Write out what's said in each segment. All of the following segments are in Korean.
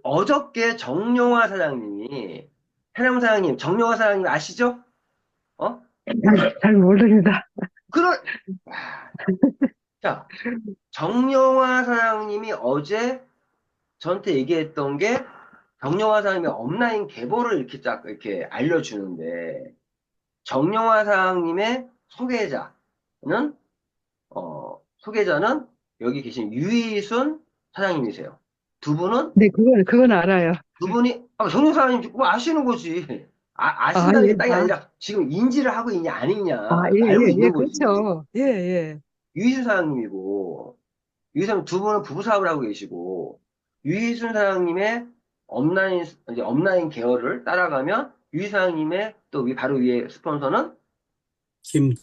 어저께 정용화 사장님이, 해남 사장님, 정용화 사장님 아시죠? 어? 잘 모릅니다. 그런, 와, 자, 정용화 사장님이 어제 저한테 얘기했던 게, 정용화 사장님이 업라인 계보를 이렇게 쫙 이렇게 알려주는데, 정용화 사장님의 소개자는 여기 계신 유이순 사장님이세요. 두 분은, 네, 그건 알아요. 정용화 사장님 뭐 아시는 거지. 아, 아신다는 예, 게 딱이 아니라 지금 인지를 하고 있냐, 안 있냐, 예, 알고 예, 예, 있는 거지. 그렇죠. 예, 예. 유이순 사장님이고, 유이순 사장님 두 분은 부부 사업을 하고 계시고, 유이순 사장님의 이제 업라인 계열을 따라가면, 유이순 사장님의 또 바로 위에 스폰서는 김,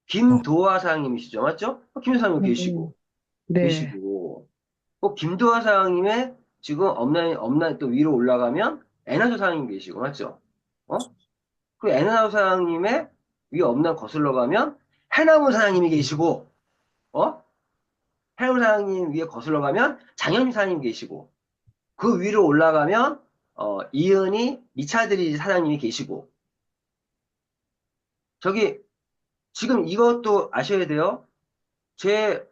김도화 사장님이시죠. 맞죠? 김도화 사장님 음, 네. 계시고, 김도화 사장님의 지금 업라인 또 위로 올라가면 애나조 사장님 계시고, 맞죠? 어? 그 애나조 사장님의 위 업라인 거슬러 가면 해나무 사장님이 계시고, 어? 해나무 사장님 위에 거슬러 가면 장현미 사장님 계시고, 그 위로 올라가면, 이은희 리차드리 사장님이 계시고, 저기, 지금 이것도 아셔야 돼요. 제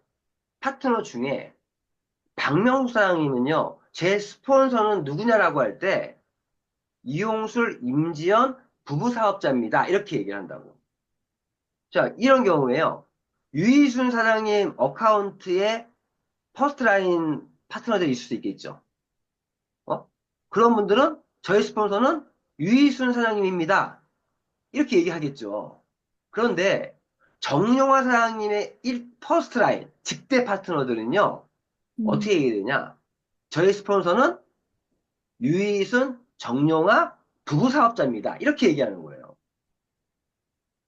파트너 중에 박명수 사장님은요, 제 스폰서는 누구냐라고 할 때, 이용술, 임지연 부부 사업자입니다. 이렇게 얘기를 한다고. 자, 이런 경우에요. 유이순 사장님 어카운트에 퍼스트라인 파트너들이 있을 수 있겠죠. 어? 그런 분들은 저희 스폰서는 유이순 사장님입니다. 이렇게 얘기하겠죠. 그런데 정용화 사장님의 퍼스트라인, 직대 파트너들은요, 음, 어떻게 얘기되냐? 저희 스폰서는 유이순, 정용화 부부 사업자입니다. 이렇게 얘기하는 거예요.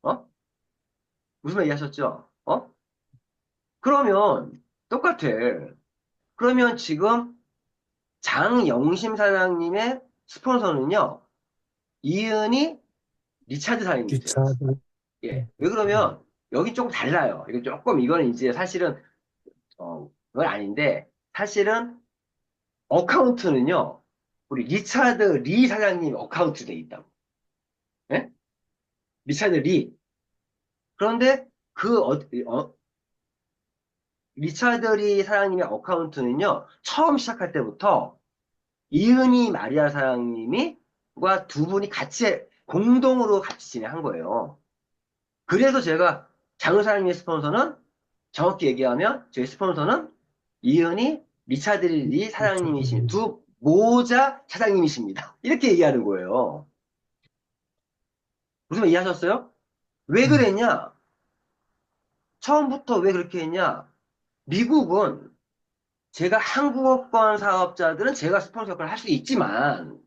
어? 무슨 말 이해하셨죠? 그러면 똑같아. 그러면 지금 장영심 사장님의 스폰서는요, 이은희 리차드 사장님이세요. 기차, 예. 왜 그러면 여기 조금 달라요. 이거 조금 이거는 이제 사실은 그건 아닌데 사실은 어카운트는요, 우리 리차드 리 사장님 어카운트 돼 있다고. 예? 리차드 리. 그런데 그 리차드 리 사장님의 어카운트는요, 처음 시작할 때부터 이은희 마리아 사장님과 두 분이 같이 공동으로 같이 진행한 거예요. 그래서 제가 장우 사장님의 스폰서는 정확히 얘기하면 저희 스폰서는 이은희 리차드 리 사장님이십니다. 두 모자 사장님이십니다. 이렇게 얘기하는 거예요. 무슨 말 이해하셨어요? 왜 그랬냐? 처음부터 왜 그렇게 했냐? 미국은 제가 한국어권 사업자들은 제가 스폰서 역할을 할 수 있지만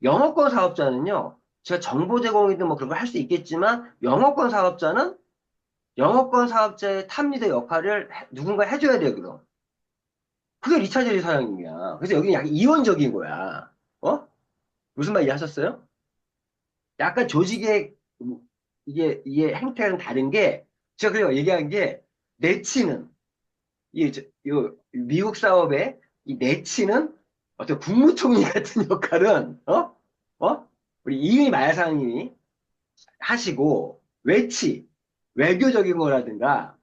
영어권 사업자는요, 제가 정보 제공이든 뭐 그런 걸 할 수 있겠지만, 영어권 사업자는 영어권 사업자의 탑리더 역할을 누군가 해줘야 돼요, 그럼. 그게 리차드 사장님이야. 그래서 여기는 약간 이원적인 거야. 어? 무슨 말 이해하셨어요? 약간 조직의, 이게 행태는 다른 게, 제가 그래요, 얘기한 게, 내치는, 미국 사업의 이 내치는 어떤 국무총리 같은 역할은, 우리 이은희 마야상님이 하시고 외교적인 거라든가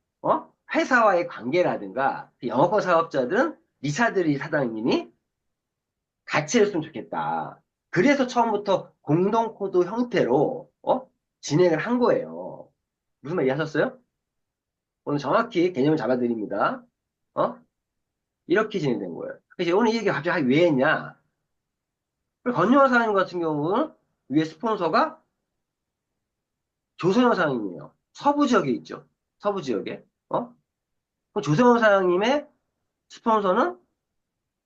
회사와의 관계라든가 영어권 사업자들은 리차드리 사장님이 같이 했으면 좋겠다. 그래서 처음부터 공동 코드 형태로 진행을 한 거예요. 무슨 말 이해하셨어요? 오늘 정확히 개념을 잡아드립니다. 어? 이렇게 진행된 거예요. 그래서 오늘 이 얘기 갑자기 왜 했냐? 건영화 사장님 같은 경우는 위에 스폰서가 조선호 사장님이에요. 서부 지역에 있죠. 서부 지역에. 그럼 조성호 사장님의 스폰서는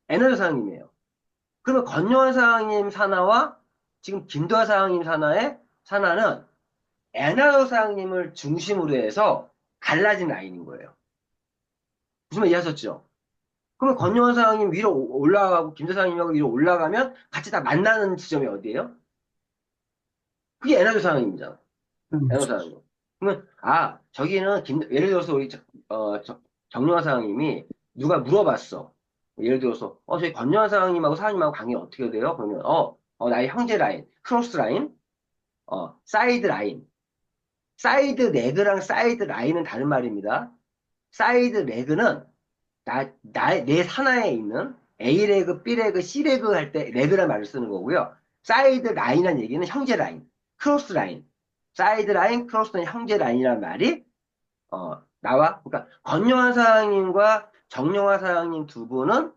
에너지 사장님이에요. 그러면 권yo한 사장님 산하와 지금 김도하 사장님 산하는 에너지 사장님을 중심으로 해서 갈라진 라인인 거예요. 무슨 말 이해하셨죠? 그러면 권yo한 사장님 위로 올라가고 김도하 사장님하고 위로 올라가면 같이 다 만나는 지점이 어디예요? 그게 에너지 사장님이잖아. 에너지 사장님. 그러면 저기는 예를 들어서 우리 정영화 사장님이 누가 물어봤어. 예를 들어서, 저희 권유한 사장님하고 사장님하고 관계가 어떻게 돼요? 그러면, 나의 형제 라인, 크로스 라인, 사이드 라인. 사이드 레그랑 사이드 라인은 다른 말입니다. 사이드 레그는 내 산하에 있는 A 레그, B 레그, C 레그 할 때 레그란 말을 쓰는 거고요. 사이드 라인이라는 얘기는 형제 라인, 크로스 라인. 사이드 라인, 크로스 라인, 형제 라인이라는 말이, 나와. 그러니까, 권영환 사장님과 정영화 사장님 두 분은,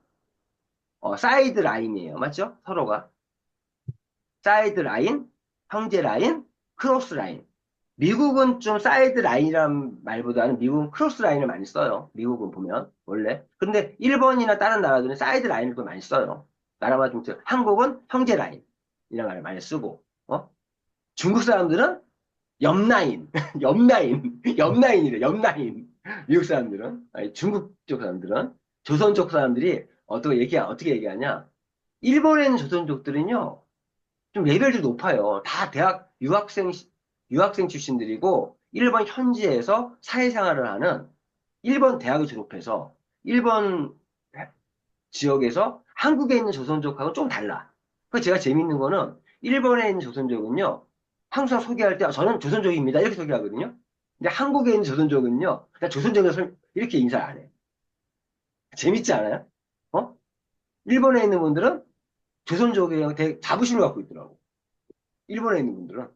사이드 라인이에요. 맞죠? 서로가. 사이드 라인, 형제 라인, 크로스 라인. 미국은 좀 사이드 라인이란 말보다는 미국은 크로스 라인을 많이 써요. 미국은 보면 원래. 근데 일본이나 다른 나라들은 사이드 라인을 또 많이 써요. 나라마다 좀 한국은 형제 라인 이런 말을 많이 쓰고 중국 사람들은 옆라인, 옆라인, 옆라인이래. 옆라인. 미국 사람들은 아니, 중국 쪽 사람들은 조선 쪽 사람들이 어떻게 얘기하냐? 일본에 있는 조선족들은요. 좀 레벨도 높아요. 다 대학 유학생 출신들이고, 일본 현지에서 사회생활을 하는 일본 대학을 졸업해서, 일본 지역에서 한국에 있는 조선족하고 좀 달라. 그 제가 재밌는 거는, 일본에 있는 조선족은요, 항상 소개할 때, 저는 조선족입니다. 이렇게 소개하거든요. 근데 한국에 있는 조선족은요, 그냥 조선족에서 이렇게 인사를 안 해. 재밌지 않아요? 어? 일본에 있는 분들은 조선족이랑 되게 자부심을 갖고 있더라고. 일본에 있는 분들은.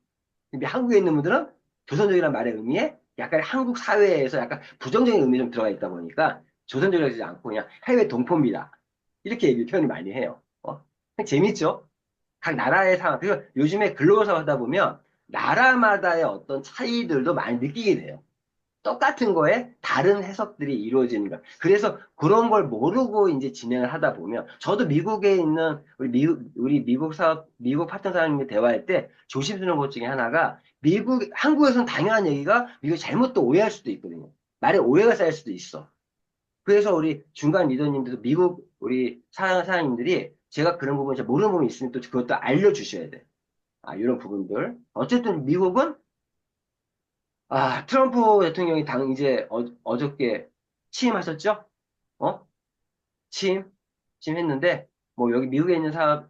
근데 한국에 있는 분들은 조선족이라는 말의 의미에 약간 한국 사회에서 약간 부정적인 의미 좀 들어가 있다 보니까 조선족이라고 하지 않고 그냥 해외 동포입니다. 이렇게 표현이 많이 해요. 재밌죠? 각 나라의 상황. 그리고 요즘에 글로벌 사회 하다 보면 나라마다의 어떤 차이들도 많이 느끼게 돼요. 똑같은 거에 다른 해석들이 이루어지는 거야. 그래서 그런 걸 모르고 이제 진행을 하다 보면, 저도 미국에 있는 우리 미국 파트너 사장님과 대화할 때 조심스러운 것 중에 하나가, 한국에서는 당연한 얘기가 미국 잘못 또 오해할 수도 있거든요. 말에 오해가 쌓일 수도 있어. 그래서 우리 중간 리더님들도 우리 사장님들이 제가 그런 부분, 모르는 부분이 있으면 또 그것도 알려주셔야 돼. 이런 부분들. 어쨌든 미국은 트럼프 대통령이 이제 어저께 취임하셨죠? 어? 취임? 취임했는데, 뭐 여기 미국에 있는 사람,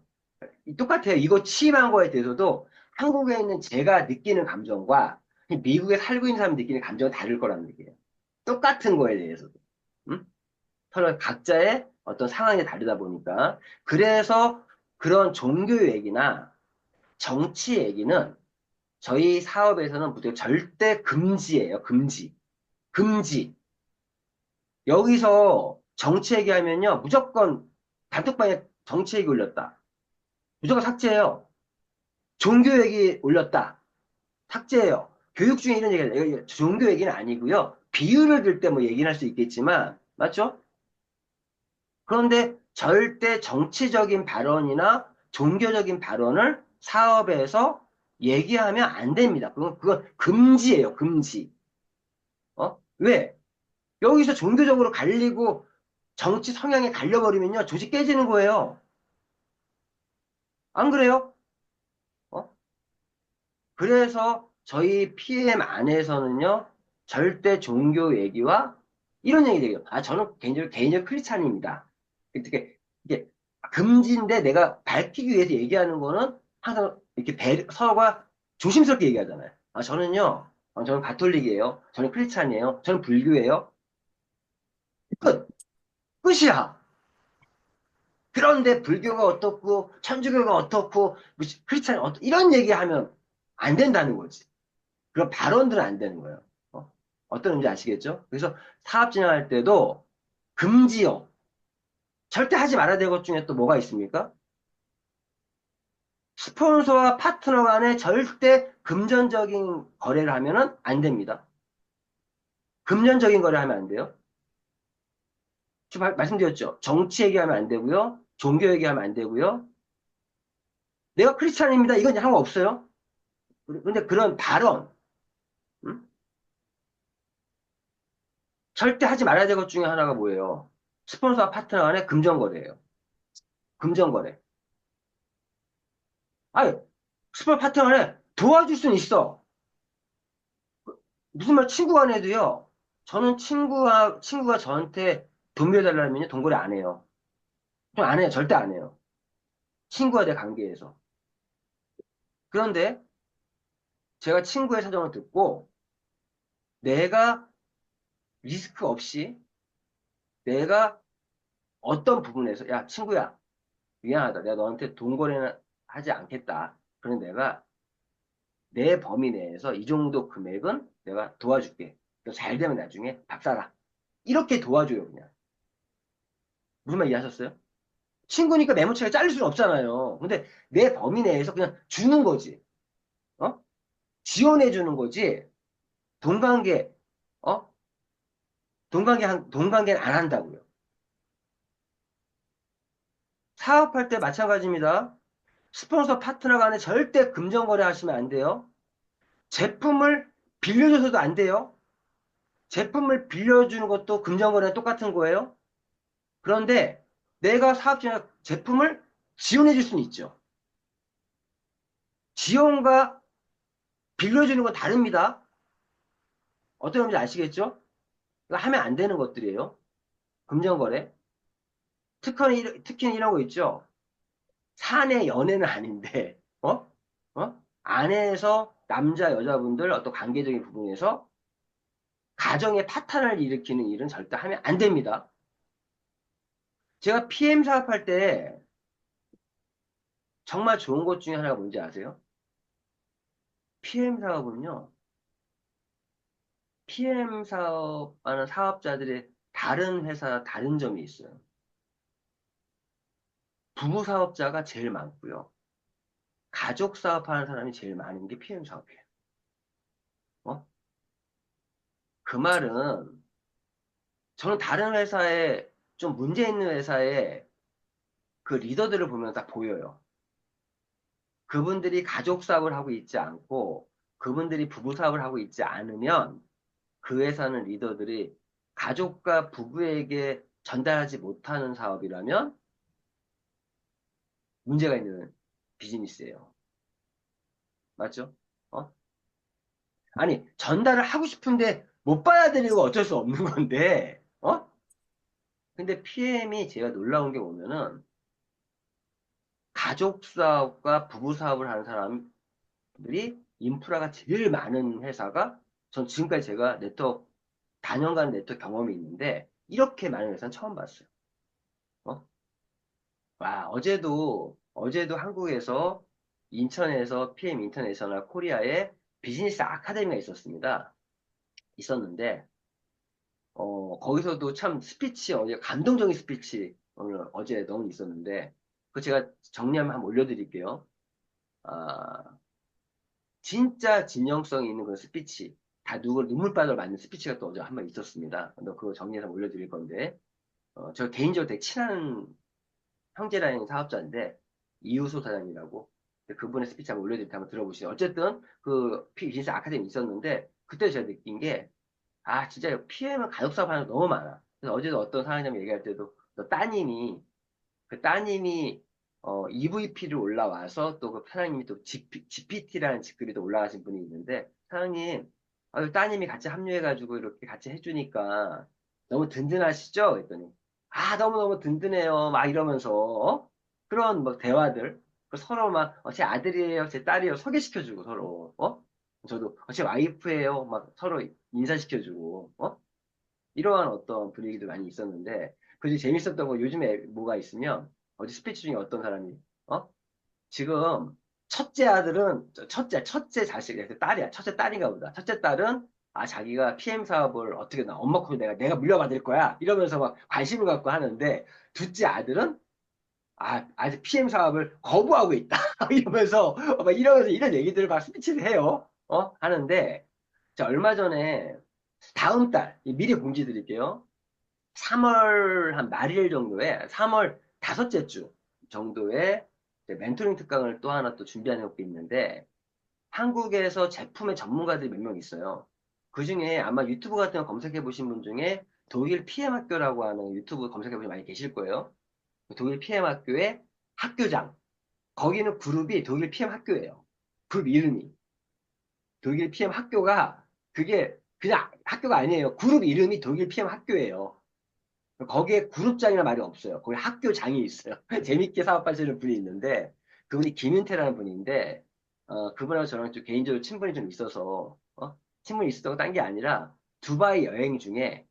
똑같아요. 이거 취임한 거에 대해서도 한국에 있는 제가 느끼는 감정과 미국에 살고 있는 사람이 느끼는 감정은 다를 거라는 얘기예요. 똑같은 거에 대해서도. 응? 서로 각자의 어떤 상황이 다르다 보니까. 그래서 그런 종교 얘기나 정치 얘기는 저희 사업에서는 무조건 절대 금지예요. 금지. 금지. 여기서 정치 얘기하면요. 무조건 단톡방에 정치 얘기 올렸다. 무조건 삭제해요. 종교 얘기 올렸다. 삭제해요. 교육 중에 이런 얘기가 종교 얘기는 아니고요. 비유를 들 때 뭐 얘기를 할 수 있겠지만 맞죠? 그런데 절대 정치적인 발언이나 종교적인 발언을 사업에서 얘기하면 안 됩니다. 그건 금지예요. 금지. 왜? 여기서 종교적으로 갈리고 정치 성향에 갈려버리면요, 조직 깨지는 거예요. 안 그래요? 어? 그래서 저희 PM 안에서는요, 절대 종교 얘기와 이런 얘기 돼요. 저는 개인적으로 크리스찬입니다. 이게 금지인데 내가 밝히기 위해서 얘기하는 거는 항상 이렇게 서로가 조심스럽게 얘기하잖아요. 저는 가톨릭이에요. 저는 크리스찬이에요. 저는 불교예요. 끝! 끝이야. 그런데 불교가 어떻고 천주교가 어떻고 크리스찬이 어떻고 이런 얘기하면 안 된다는 거지. 그런 발언들은 안 되는 거예요. 어떤 의미인지 아시겠죠? 그래서 사업 진행할 때도 금지요. 절대 하지 말아야 될 것 중에 또 뭐가 있습니까? 스폰서와 파트너 간에 절대 금전적인 거래를 하면은 안 됩니다. 금전적인 거래를 하면 안 돼요. 말씀드렸죠. 정치 얘기하면 안 되고요. 종교 얘기하면 안 되고요. 내가 크리스찬입니다. 이건 상관없어요. 근데 그런 발언, 음? 절대 하지 말아야 될 것 중에 하나가 뭐예요? 스폰서와 파트너 간의 금전거래예요. 금전거래. 아니, 스폰서 파트너 간에 도와줄 수는 있어. 무슨 말 친구 간에도요. 저는 친구가 저한테 돈 빌려달라면요. 돈 거래 안 해요. 좀 안 해요. 절대 안 해요. 친구와 내 관계에서. 그런데 제가 친구의 사정을 듣고 내가 리스크 없이 내가 어떤 부분에서 야, 친구야, 미안하다. 내가 너한테 돈 거래는 하지 않겠다. 그럼 내가 내 범위 내에서 이 정도 금액은 내가 도와줄게. 너 잘 되면 나중에 밥 사라. 이렇게 도와줘요, 그냥. 무슨 말 이해하셨어요? 친구니까 메모장에 자를 수는 없잖아요. 근데 내 범위 내에서 그냥 주는 거지. 어? 지원해 주는 거지. 돈 관계, 어? 돈 관계는 안 한다고요. 사업할 때 마찬가지입니다. 스폰서 파트너 간에 절대 금전거래 하시면 안 돼요. 제품을 빌려줘서도 안 돼요. 제품을 빌려주는 것도 금전거래랑 똑같은 거예요. 그런데 내가 사업주에 제품을 지원해 줄 수는 있죠. 지원과 빌려주는 건 다릅니다. 어떤 건지 아시겠죠? 이거 하면 안 되는 것들이에요. 금전거래. 특히는 이런 거 있죠. 사내 연애는 아닌데, 안에서 남자, 여자분들 어떤 관계적인 부분에서 가정의 파탄을 일으키는 일은 절대 하면 안 됩니다. 제가 PM 사업할 때 정말 좋은 것 중에 하나가 뭔지 아세요? PM 사업은요, PM 사업하는 사업자들의 다른 회사, 다른 점이 있어요. 부부 사업자가 제일 많고요. 가족 사업하는 사람이 제일 많은 게 PM 사업이에요. 어? 그 말은 저는 다른 회사에 좀 문제 있는 회사에 그 리더들을 보면 딱 보여요. 그분들이 가족 사업을 하고 있지 않고 그분들이 부부 사업을 하고 있지 않으면 그 회사는 리더들이 가족과 부부에게 전달하지 못하는 사업이라면 문제가 있는 비즈니스예요. 맞죠? 어? 아니, 전달을 하고 싶은데 못 받아들이고 어쩔 수 없는 건데, 근데 PM이 제가 놀라운 게 보면은 가족 사업과 부부 사업을 하는 사람들이 인프라가 제일 많은 회사가 전 지금까지 제가 네트워크, 다년간 네트워크 경험이 있는데 이렇게 많은 회사는 처음 봤어요. 어? 와, 어제도 한국에서 인천에서 PM 인터내셔널 코리아에 비즈니스 아카데미가 있었습니다. 있었는데, 거기서도 참 스피치, 어제 감동적인 스피치 오늘 어제 너무 있었는데, 그 제가 정리하면 한번 올려드릴게요. 아, 진짜 진정성 있는 그런 스피치, 다 누굴 눈물바다를 맞는 스피치가 또 어제 한 번 있었습니다. 너 그거 정리해서 올려드릴 건데, 저 개인적으로 되게 친한 형제라는 사업자인데 이우소 사장이라고 근데 그분의 스피치 한번 올려드릴 때 한번 들어보시죠. 어쨌든 그 비즈니스 아카데미 있었는데 그때 제가 느낀 게 아 진짜 PM은 가족 사업 하는 거 너무 많아. 그래서 어제도 어떤 사장님이 얘기할 때도 너 따님이 그 따님이 EVP를 올라와서 또 그 사장님이 또 GPT라는 직급이 또 올라가신 분이 있는데 사장님 따님이 같이 합류해가지고 이렇게 같이 해주니까 너무 든든하시죠? 그랬더니 아 너무너무 든든해요 막 이러면서 그런 뭐 대화들 그 서로 막 제 아들이에요 제 딸이에요 소개시켜주고 서로 저도 제 와이프예요 막 서로 인사시켜주고 이러한 어떤 분위기도 많이 있었는데, 그중에 재밌었던 거 요즘에 뭐가 있으면, 어디 스피치 중에 어떤 사람이, 어? 지금 첫째 아들은, 첫째 자식, 딸이야. 첫째 딸인가 보다. 첫째 딸은, 아, 자기가 PM 사업을 어떻게 나, 엄마 코로 내가 물려받을 거야. 이러면서 막 관심을 갖고 하는데, 둘째 아들은, 아, 아직 PM 사업을 거부하고 있다. 이러면서, 이러면서 이런 얘기들을 막 스피치를 해요. 하는데, 자, 얼마 전에, 다음 달, 미리 공지 드릴게요. 3월 한 말일 정도에, 3월 다섯째 주 정도에 이제 멘토링 특강을 또 하나 또 준비하는 게 있는데, 한국에서 제품의 전문가들이 몇 명 있어요. 그 중에 아마 유튜브 같은 거 검색해 보신 분 중에 독일 PM 학교라고 하는 유튜브 검색해 보신 분 많이 계실 거예요. 독일 PM 학교의 학교장. 거기는 그룹이 독일 PM 학교예요. 그룹 이름이. 독일 PM 학교가 그게 그냥 학교가 아니에요. 그룹 이름이 독일 PM 학교예요. 거기에 그룹장이라는 말이 없어요. 거기 학교장이 있어요. 재밌게 사업하시는 분이 있는데, 그분이 김윤태라는 분인데, 그분하고 저랑 좀 개인적으로 친분이 좀 있어서, 친분이 있었다고 딴 게 아니라, 두바이 여행 중에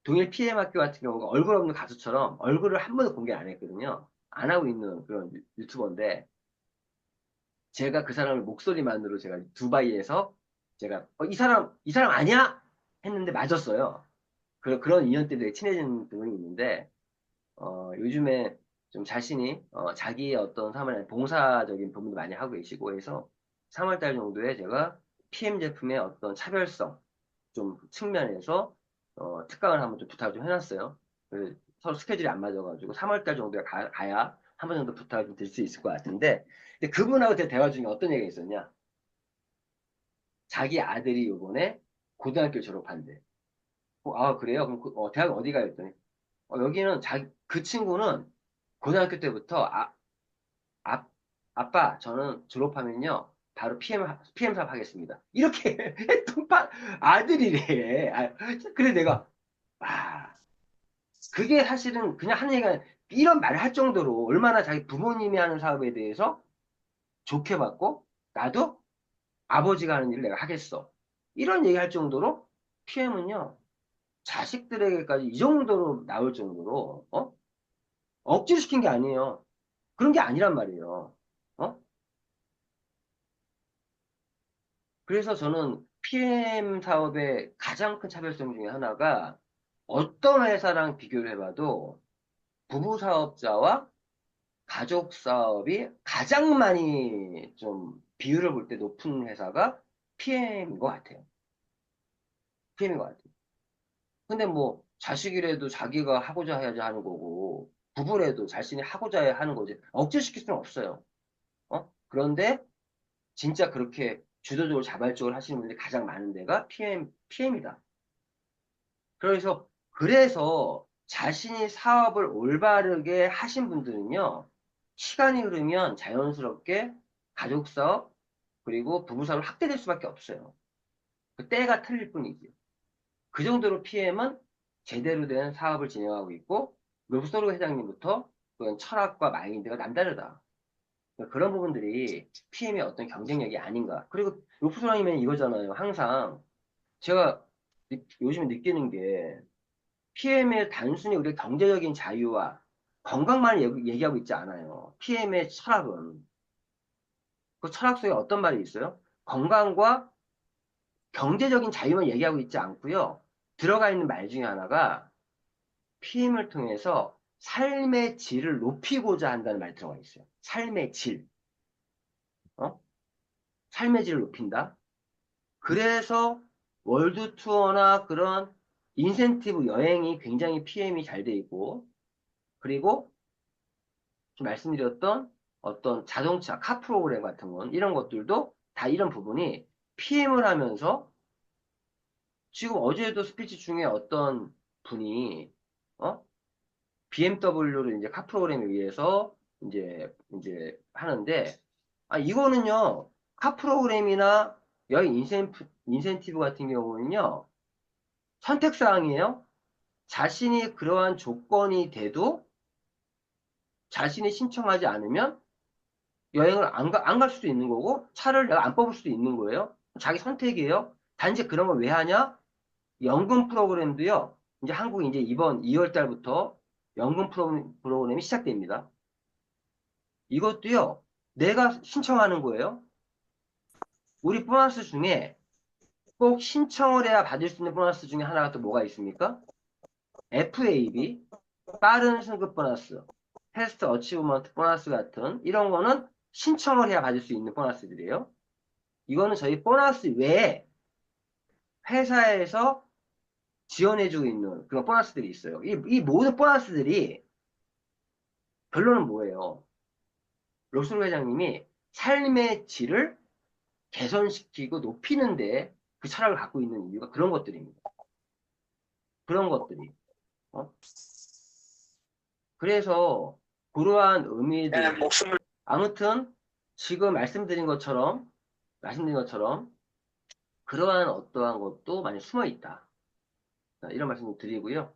동일 PM 학교 같은 경우가 얼굴 없는 가수처럼 얼굴을 한 번도 공개 안 했거든요. 안 하고 있는 그런 유튜버인데, 제가 그 사람을 목소리만으로 제가 두바이에서 제가, 이 사람 아니야? 했는데 맞았어요. 그런 인연 때문에 친해진 부분이 있는데, 요즘에 좀 자신이 자기의 어떤 삶을 봉사적인 부분도 많이 하고 계시고 해서 3월달 정도에 제가 PM 제품의 어떤 차별성 좀 측면에서 특강을 한번 좀 부탁을 좀 해놨어요. 서로 스케줄이 안 맞아가지고 3월달 정도에 가야 한 번 정도 부탁을 좀 드릴 수 있을 것 같은데 근데 그분하고 제 대화 중에 어떤 얘기가 있었냐? 자기 아들이 요번에 고등학교 졸업한대. 그래요? 그럼 대학 어디 가요? 했더니 여기는 그 친구는 고등학교 때부터 아, 아빠, 저는 졸업하면요, 바로 PM 사업 하겠습니다. 이렇게 했던 아들이래. 그래 내가, 아, 그게 사실은 그냥 하는 얘기가 아니라 이런 말을 할 정도로 얼마나 자기 부모님이 하는 사업에 대해서 좋게 봤고, 나도 아버지가 하는 일을 내가 하겠어. 이런 얘기 할 정도로 PM은요, 자식들에게까지 이 정도로 나올 정도로, 억지로 시킨 게 아니에요. 그런 게 아니란 말이에요. 어? 그래서 저는 PM 사업의 가장 큰 차별성 중에 하나가 어떤 회사랑 비교를 해봐도 부부 사업자와 가족 사업이 가장 많이 좀 비율을 볼 때 높은 회사가 PM인 것 같아요. PM인 것 같아요. 근데 뭐 자식이라도 자기가 하고자 해야지 하는 거고 부부라도 자신이 하고자 해야 하는 거지. 억제시킬 수는 없어요. 그런데 진짜 그렇게 주도적으로 자발적으로 하시는 분들이 가장 많은 데가 PM이다. 그래서 자신이 사업을 올바르게 하신 분들은요, 시간이 흐르면 자연스럽게 가족 사업, 그리고 부부 사업을 확대될 수밖에 없어요. 그 때가 틀릴 뿐이지. 그 정도로 PM은 제대로 된 사업을 진행하고 있고, 롭스터로 회장님부터 그런 철학과 마인드가 남다르다. 그런 부분들이 PM의 어떤 경쟁력이 아닌가. 그리고 롭스터라면 이거잖아요. 항상 제가 요즘에 느끼는 게 PM의 단순히 우리가 경제적인 자유와 건강만 얘기하고 있지 않아요. PM의 철학은 그 철학 속에 어떤 말이 있어요? 건강과 경제적인 자유만 얘기하고 있지 않고요. 들어가 있는 말 중에 하나가 PM을 통해서 삶의 질을 높이고자 한다는 말이 들어가 있어요. 삶의 질. 어? 삶의 질을 높인다. 그래서 월드 투어나 그런 인센티브 여행이 굉장히 PM이 잘 돼 있고 그리고 지금 말씀드렸던 어떤 자동차, 카 프로그램 같은 건, 이런 것들도 다 이런 부분이 PM을 하면서 지금 어제도 스피치 중에 어떤 분이, BMW를 이제 카 프로그램에 의해서 이제 하는데, 이거는요, 카 프로그램이나 여행 인센티브 같은 경우는요, 선택사항이에요. 자신이 그러한 조건이 돼도 자신이 신청하지 않으면 여행을 안 갈 수도 있는 거고, 차를 내가 안 뽑을 수도 있는 거예요. 자기 선택이에요. 단지 그런 걸 왜 하냐? 연금 프로그램도요, 이제 한국이 이제 이번 2월 달부터 연금 프로그램이 시작됩니다. 이것도요, 내가 신청하는 거예요. 우리 보너스 중에 꼭 신청을 해야 받을 수 있는 보너스 중에 하나가 또 뭐가 있습니까? FAB, 빠른 승급 보너스, 패스트 어치브먼트 보너스 같은 이런 거는 신청을 해야 받을 수 있는 보너스들이에요. 이거는 저희 보너스 외에 회사에서 지원해주고 있는 그런 보너스들이 있어요. 이 모든 보너스들이 결론은 뭐예요? 록슨 회장님이 삶의 질을 개선시키고 높이는데 그 철학을 갖고 있는 이유가 그런 것들입니다. 그런 것들이. 어? 그래서 그러한 의미들. 아무튼 지금 말씀드린 것처럼 그러한 어떠한 것도 많이 숨어 있다. 이런 말씀을 드리고요.